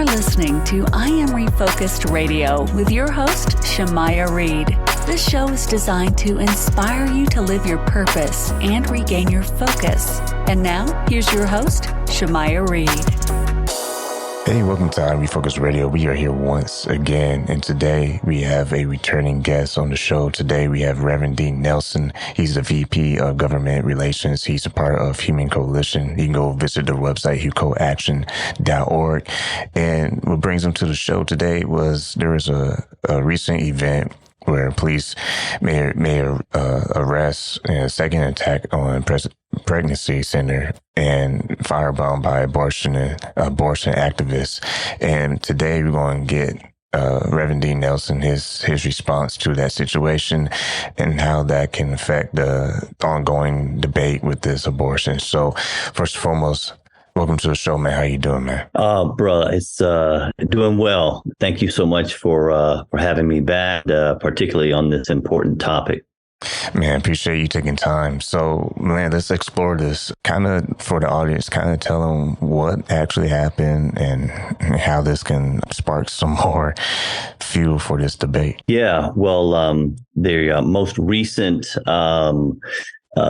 are listening to I Am Refocused Radio with your host, Shamaya Reed. This show is designed to inspire you to live your purpose and regain your focus. And now, here's your host, Shamaya Reed. Hey, welcome to I Am Refocused Radio. We are here once again, and today we have a returning guest on the show. Today we have Reverend Dean Nelson. He's the VP of Government Relations. He's a part of Human Coalition. You can go visit their website, hucoaction.org. And what brings him to the show today was there was a recent event where police may arrest a second attack on pregnancy center and firebombed by abortion activists. And today we're going to get Reverend Dean Nelson, his response to that situation and how that can affect the ongoing debate with this abortion. So first and foremost, welcome to the show, man. How you doing, man? Bro, it's doing well. Thank you so much for having me back, particularly on this important topic. Man, appreciate you taking time. So, man, let's explore this kind of for the audience, kind of tell them what actually happened and how this can spark some more fuel for this debate. Yeah, well, the most recent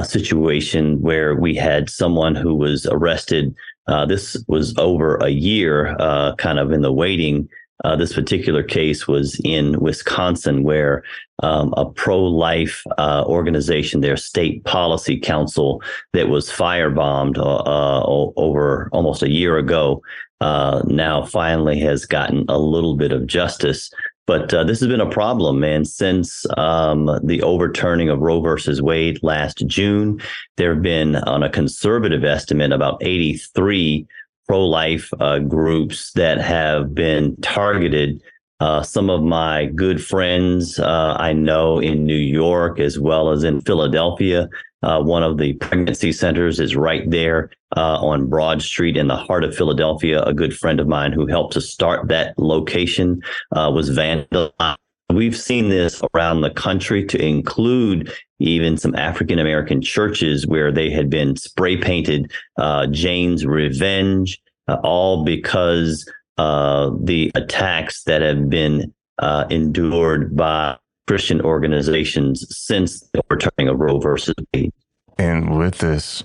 situation where we had someone who was arrested, this was over a year, kind of in the waiting. This particular case was in Wisconsin, where a pro-life organization, their state policy council, that was firebombed over almost a year ago, now finally has gotten a little bit of justice. But this has been a problem, and since the overturning of Roe versus Wade last June, there have been, on a conservative estimate, about 83 pro-life groups that have been targeted. Some of my good friends I know in New York as well as in Philadelphia. One of the pregnancy centers is right there on Broad Street in the heart of Philadelphia. A good friend of mine who helped to start that location was vandalized. We've seen this around the country, to include even some African-American churches where they had been spray painted Jane's Revenge, all because the attacks that have been endured by Christian organizations since the overturning of Roe versus Wade. And with this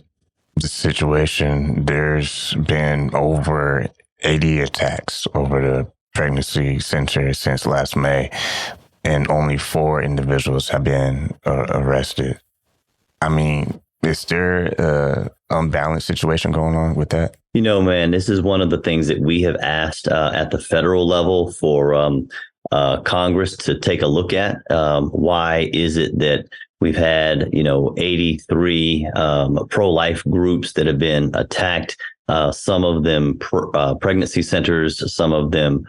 situation, there's been over 80 attacks over the pregnancy center since last May, and only 4 individuals have been arrested. I mean, is there an unbalanced situation going on with that? You know, man, this is one of the things that we have asked at the federal level for Congress to take a look at. Why is it that we've had, 83 pro-life groups that have been attacked? Some of them pregnancy centers, some of them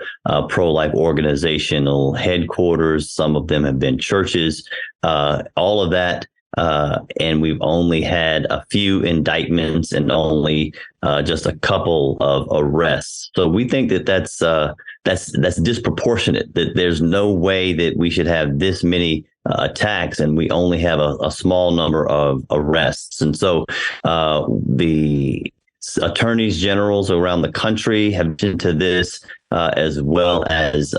pro-life organizational headquarters, some of them have been churches, all of that. And we've only had a few indictments and only just a couple of arrests. So we think that that's disproportionate, that there's no way that we should have this many attacks and we only have a small number of arrests. And so the attorneys generals around the country have been into this, as well as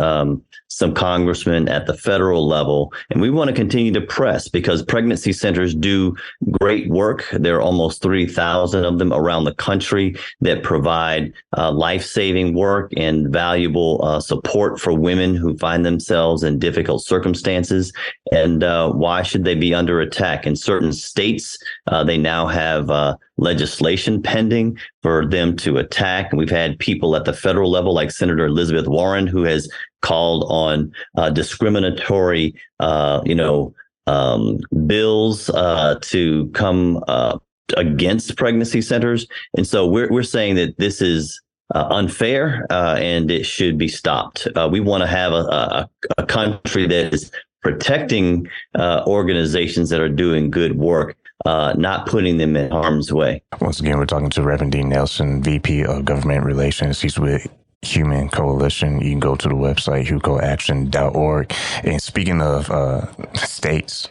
some congressmen at the federal level. And we want to continue to press, because pregnancy centers do great work. There are almost 3,000 of them around the country that provide life-saving work and valuable support for women who find themselves in difficult circumstances. And why should they be under attack? In certain states, they now have legislation pending for them to attack. And we've had people at the federal level, like Senator Elizabeth Warren, who has called on discriminatory, bills to come against pregnancy centers. And so we're saying that this is unfair and it should be stopped. We want to have a country that is protecting organizations that are doing good work, not putting them in harm's way. Once again, we're talking to Reverend Dean Nelson, VP of Government Relations. He's with Human Coalition. You can go to the website, hucoaction.org. And speaking of states,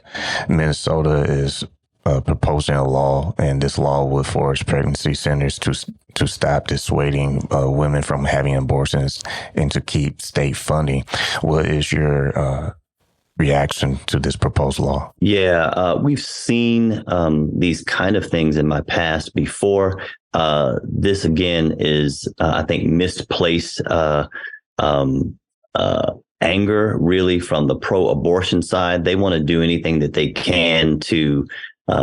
Minnesota is proposing a law, and this law would force pregnancy centers to stop dissuading women from having abortions and to keep state funding. What is your reaction to this proposed law? Yeah, we've seen these kind of things in my past before. This again is, I think, misplaced anger, really, from the pro-abortion side. They want to do anything that they can to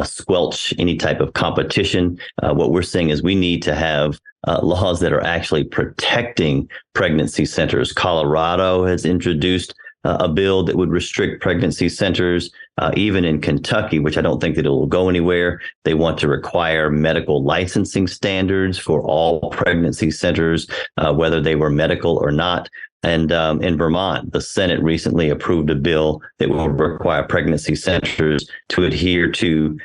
squelch any type of competition. What we're saying is we need to have laws that are actually protecting pregnancy centers. Colorado has introduced a bill that would restrict pregnancy centers. Even in Kentucky, which I don't think that it will go anywhere, they want to require medical licensing standards for all pregnancy centers, whether they were medical or not. And in Vermont, the Senate recently approved a bill that will require pregnancy centers to adhere to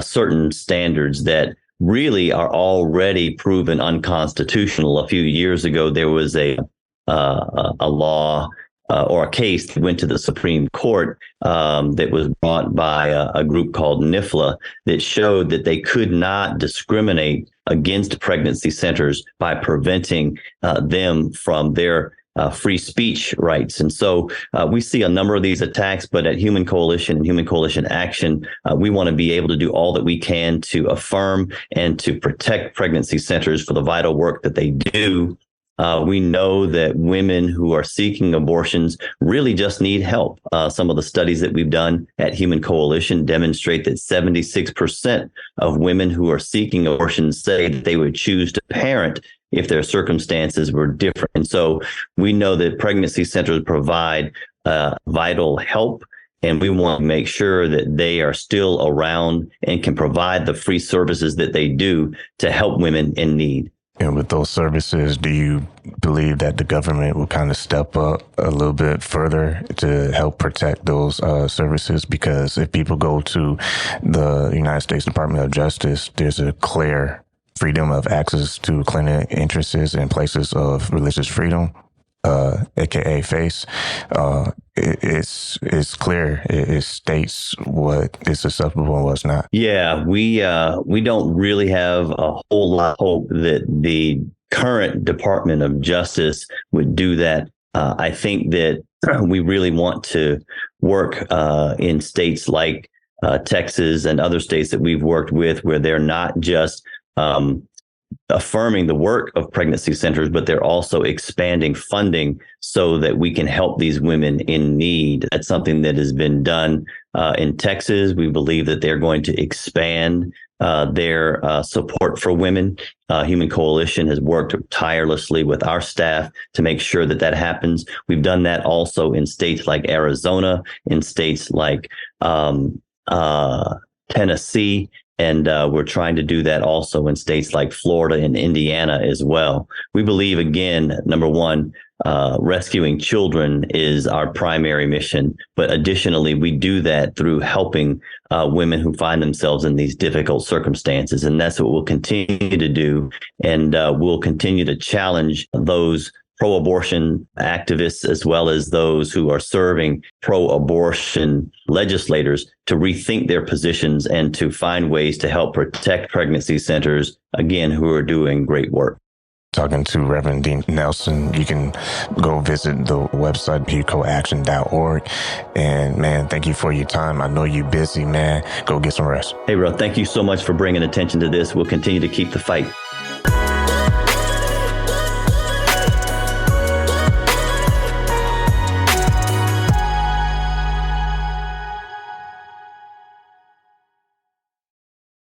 certain standards that really are already proven unconstitutional. A few years ago, there was a law or a case that went to the Supreme Court that was brought by a group called NIFLA that showed that they could not discriminate against pregnancy centers by preventing them from their free speech rights. And so we see a number of these attacks, but at Human Coalition and Human Coalition Action, we want to be able to do all that we can to affirm and to protect pregnancy centers for the vital work that they do. We know that women who are seeking abortions really just need help. Some of the studies that we've done at Human Coalition demonstrate that 76% of women who are seeking abortions say that they would choose to parent if their circumstances were different. And so we know that pregnancy centers provide vital help, and we want to make sure that they are still around and can provide the free services that they do to help women in need. And with those services, do you believe that the government will kind of step up a little bit further to help protect those services? Because if people go to the United States Department of Justice, there's a clear freedom of access to clinic entrances and places of religious freedom, aka FACE. It's clear. It states what is acceptable and what's not. Yeah, we don't really have a whole lot of hope that the current Department of Justice would do that. I think that we really want to work in states like Texas and other states that we've worked with, where they're not just affirming the work of pregnancy centers, but they're also expanding funding so that we can help these women in need. That's something that has been done in Texas. We believe that they're going to expand their support for women. Human Coalition has worked tirelessly with our staff to make sure that that happens. We've done that also in states like Arizona, in states like Tennessee, and we're trying to do that also in states like Florida and Indiana as well. We believe, again, number one, rescuing children is our primary mission. But additionally, we do that through helping women who find themselves in these difficult circumstances. And that's what we'll continue to do. And we'll continue to challenge those pro-abortion activists, as well as those who are serving pro-abortion legislators, to rethink their positions and to find ways to help protect pregnancy centers, again, who are doing great work. Talking to Reverend Dean Nelson. You can go visit the website, hucoaction.org. And man, thank you for your time. I know you're busy, man. Go get some rest. Hey, bro, thank you so much for bringing attention to this. We'll continue to keep the fight.